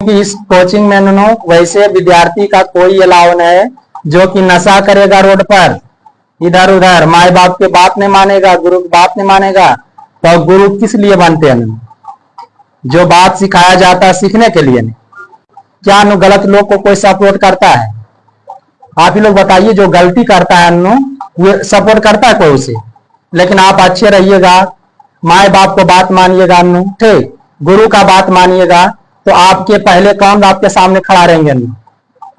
कि इस कोचिंग में नो वैसे विद्यार्थी का कोई अलाव नहीं है जो कि नशा करेगा रोड पर इधर उधर, माए बाप के बात नहीं मानेगा, गुरु की बात नहीं मानेगा। तो गुरु किस लिए बनते हैं? जो बात सिखाया जाता है सीखने के लिए। क्या नु गलत लोग को कोई सपोर्ट करता है? आप ही लोग बताइए, जो गलती करता है नु वो सपोर्ट करता है कोई उसे? लेकिन आप अच्छे रहिएगा, माए बाप को बात मानिएगा नु, ठीक, गुरु का बात मानिएगा, तो आपके पहले कौन आपके सामने खड़ा रहेंगे?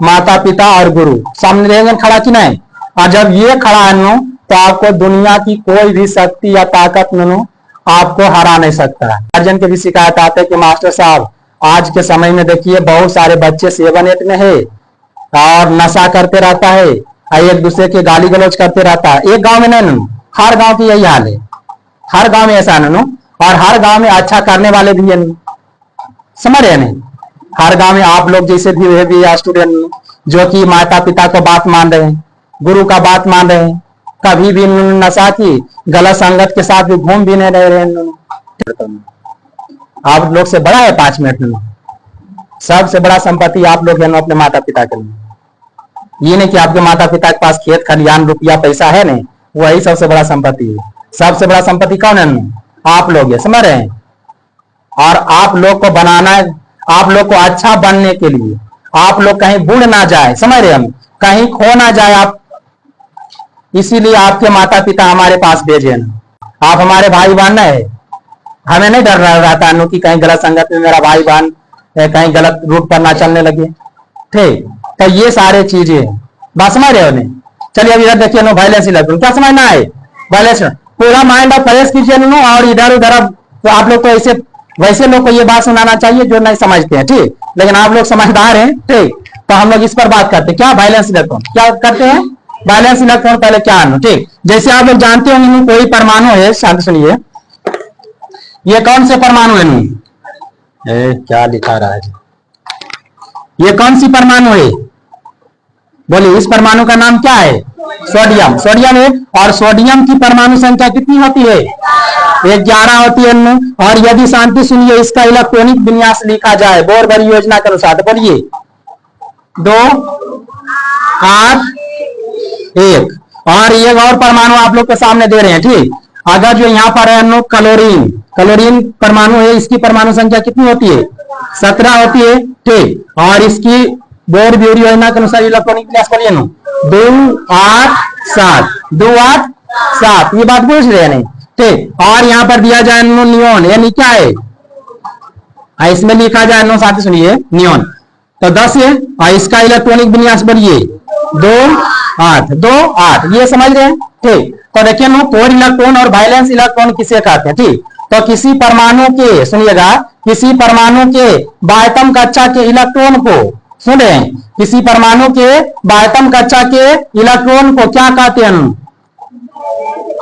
माता पिता और गुरु सामने रहेंगे खड़ा कि नहीं? और जब ये खड़ा है नु तो आपको दुनिया की कोई भी शक्ति या ताकत नु आपको हरा नहीं सकता है। गार्जियन के भी शिकायत आते हैं कि मास्टर साहब आज के समय में देखिए बहुत सारे बच्चे 7-8 में है और नशा करते रहता है और एक दूसरे के गाली गलौज करते रहता है। एक गांव में नहीं, हर गांव की यही हाल है, हर गांव में ऐसा नहीं, और हर गांव में अच्छा करने वाले भी है, समझ रहे नहीं? हर गांव में आप लोग जैसे भी स्टूडेंट जो कि माता पिता को बात मान रहे हैं, गुरु का बात मान रहे हैं, कभी भी नशा की गलत संगत के साथ भी घूम भी नहीं रहे। आप लोग से बड़ा है 5 मिनट में, सबसे बड़ा संपत्ति आप लोग हैं अपने माता पिता के लिए। ये नहीं कि आपके माता पिता के पास खेत खलियान रुपया पैसा है, नहीं, वही सबसे बड़ा संपत्ति है। सबसे बड़ा संपत्ति कौन है? आप लोग है, समझ रहे हैं? और आप लोग को बनाना है, आप लोग को अच्छा बनने के लिए, आप लोग कहीं बुड़ ना जाए, समझ रहे हम, कहीं खो ना जाए आप, इसीलिए आपके माता पिता हमारे पास भेजे ना। आप हमारे भाई बहन है, हमें नहीं डर रहता है कि कहीं गलत संगत में मेरा भाई बहन कहीं गलत रूट पर ना चलने लगे, ठीक। तो ये सारे चीजें बात समझ रहे हो नहीं? चलिए अब इधर देखिए नो वायलेंस इलेक्ट्रॉन, क्या समझना है? वायलेंस पूरा माइंड आप फ्रेश कीजिए नो, और इधर उधर अब तो आप लोग को ऐसे वैसे लोग को ये बात सुनाना चाहिए जो नहीं समझते हैं, ठीक, लेकिन आप लोग समझदार हैं, ठीक। तो हम लोग इस पर बात करते हैं, क्या वायलेंस इलेक्ट्रॉन क्या करते हैं? वायलेंस इलेक्ट्रॉन पहले क्या है, ठीक। जैसे आप लोग जानते होंगे कोई परमाणु है, शांत सुनिए, ये कौन से परमाणु है? क्या लिखा रहा है? ये कौन सी परमाणु है? बोलिए, इस परमाणु का नाम क्या है? सोडियम। सोडियम है, और सोडियम की परमाणु संख्या कितनी होती है? 11 होती है। और यदि शांति सुनिए इसका इलेक्ट्रॉनिक विन्यास लिखा जाए बोरबरी योजना के अनुसार, तो बोलिए 2 8 1। और ये और परमाणु आप लोग के सामने दे रहे हैं, ठीक। अगर जो यहाँ पर है क्लोरीन, क्लोरीन परमाणु है, इसकी परमाणु संख्या कितनी होती है? 17 होती है, ठीक। और इसकी बोरबरी योजना के अनुसार इलेक्ट्रॉनिक विन्यास बोलिए 2 8 7, 2 8 7, ये बात पूछ रहे हैं नहीं, ठीक। और यहाँ पर दिया जाए नियोन, यानी क्या है? इसमें लिखा जाए नो, साथ सुनिए, नियोन तो 10 है, और इसका इलेक्ट्रॉनिक विन्यास बोलिए 2 8 2 8, ये समझ रहे हैं, ठीक। तो देखिए नो, कोर इलेक्ट्रॉन और वायलेंस इलेक्ट्रॉन किसे कहते हैं, ठीक। तो किसी परमाणु के, सुनिएगा, किसी परमाणु के बाह्यतम कक्षा के इलेक्ट्रॉन को, सुन रहे हैं, किसी परमाणु के बाह्यतम कक्षा के इलेक्ट्रॉन को क्या कहते हैं?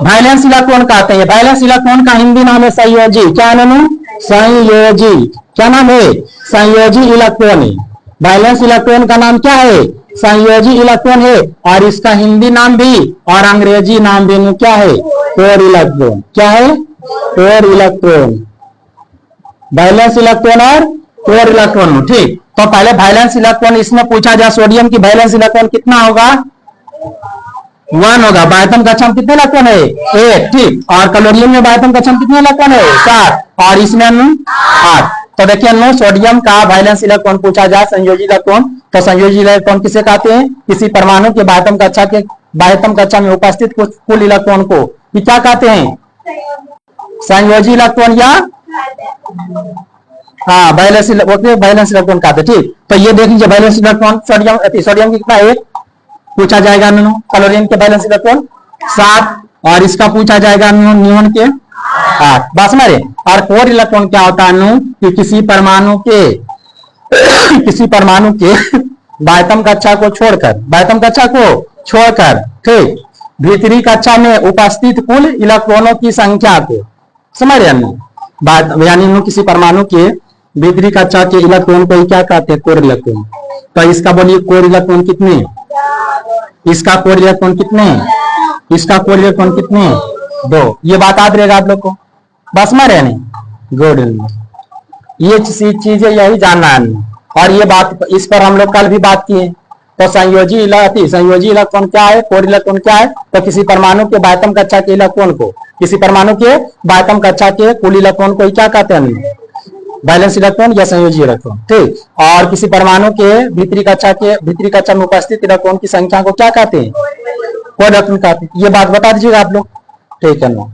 वायलेंस इलेक्ट्रॉन कहते हैं। वायलेंस इलेक्ट्रॉन का हिंदी नाम है संयोजी। क्या नाम? संयोजी। क्या नाम है? संयोजी इलेक्ट्रॉन। वायलेंस इलेक्ट्रॉन का नाम क्या है? संयोजी इलेक्ट्रॉन है। और इसका हिंदी नाम भी और अंग्रेजी नाम भी क्या है? Core electron. क्या है? Core electron. वायलेंस इलेक्ट्रॉन और कोर इलेक्ट्रॉन, ठीक। तो पहले वायलेंस इलेक्ट्रॉन इसमें पूछा जाए, सोडियम की वायलेंस इलेक्ट्रॉन कितना होगा? 1 होगा। बाह्यतम कक्षा में कितने इलेक्ट्रॉन है? 1, ठीक। और क्लोरीन में बाह्यतम कक्षा में कितने इलेक्ट्रॉन है? 7। और इसमें 8। तो देखिए नो, सोडियम का वायलेंस इलेक्ट्रॉन पूछा जाए, संयोजी इलेक्ट्रॉन, तो संयोजी इलेक्ट्रॉन किसे कहते हैं? किसी परमाणु के बाह्यतम कक्षा में उपस्थित कुल इलेक्ट्रॉन को क्या कहते हैं? संयोजी इलेक्ट्रॉन या हाँ वायलेंस इलेक्ट्रॉन कहते हैं, ठीक। तो ये देख लीजिए, वायलेंस इलेक्ट्रॉन सोडियम की कितना है? पूछा जाएगा क्लोरीन के वायलेंस इलेक्ट्रॉन 7, और इसका पूछा जाएगा नियोन के 8। बस मेरे। और कोर इलेक्ट्रॉन क्या होता है? कि किसी परमाणु के बाह्यतम कक्षा को छोड़कर, ठीक, भीतरी कक्षा में उपस्थित कुल इलेक्ट्रॉनों की संख्या को, समझ रहे हैं? यानी किसी परमाणु के भीतरी कक्षा के इलेक्ट्रॉन को क्या कहते हैं? Core electron. तो इसका बोलिए कोर इलेक्ट्रॉन कितने? इसका कोर इलेक्ट्रॉन कितने? इसका कोर इलेक्ट्रॉन कितने? 2। ये बात याद रहेगा आप लोग को, बस में रहने गुड। ये चीजें यही जानना है, और ये बात, इस पर हम लोग कल भी बात किए। तो संयोजी इलेक्ट्रॉन क्या है, कोर इलेक्ट्रॉन क्या है? तो किसी परमाणु के बाह्यतम कक्षा के इलेक्ट्रॉन को, किसी परमाणु के बाह्यतम कक्षा के कुल इलेक्ट्रॉन को क्या कहते हैं? बैलेंस इलेक्ट्रॉन या संयोजी इलेक्ट्रॉन। ठीक। और किसी परमाणु के भीतरी कक्षा में उपस्थित इलेक्ट्रॉन की संख्या को क्या कहते हैं? कोर इलेक्ट्रॉन कहते हैं। ये बात बता दीजिएगा आप लोग। ठीक है ना।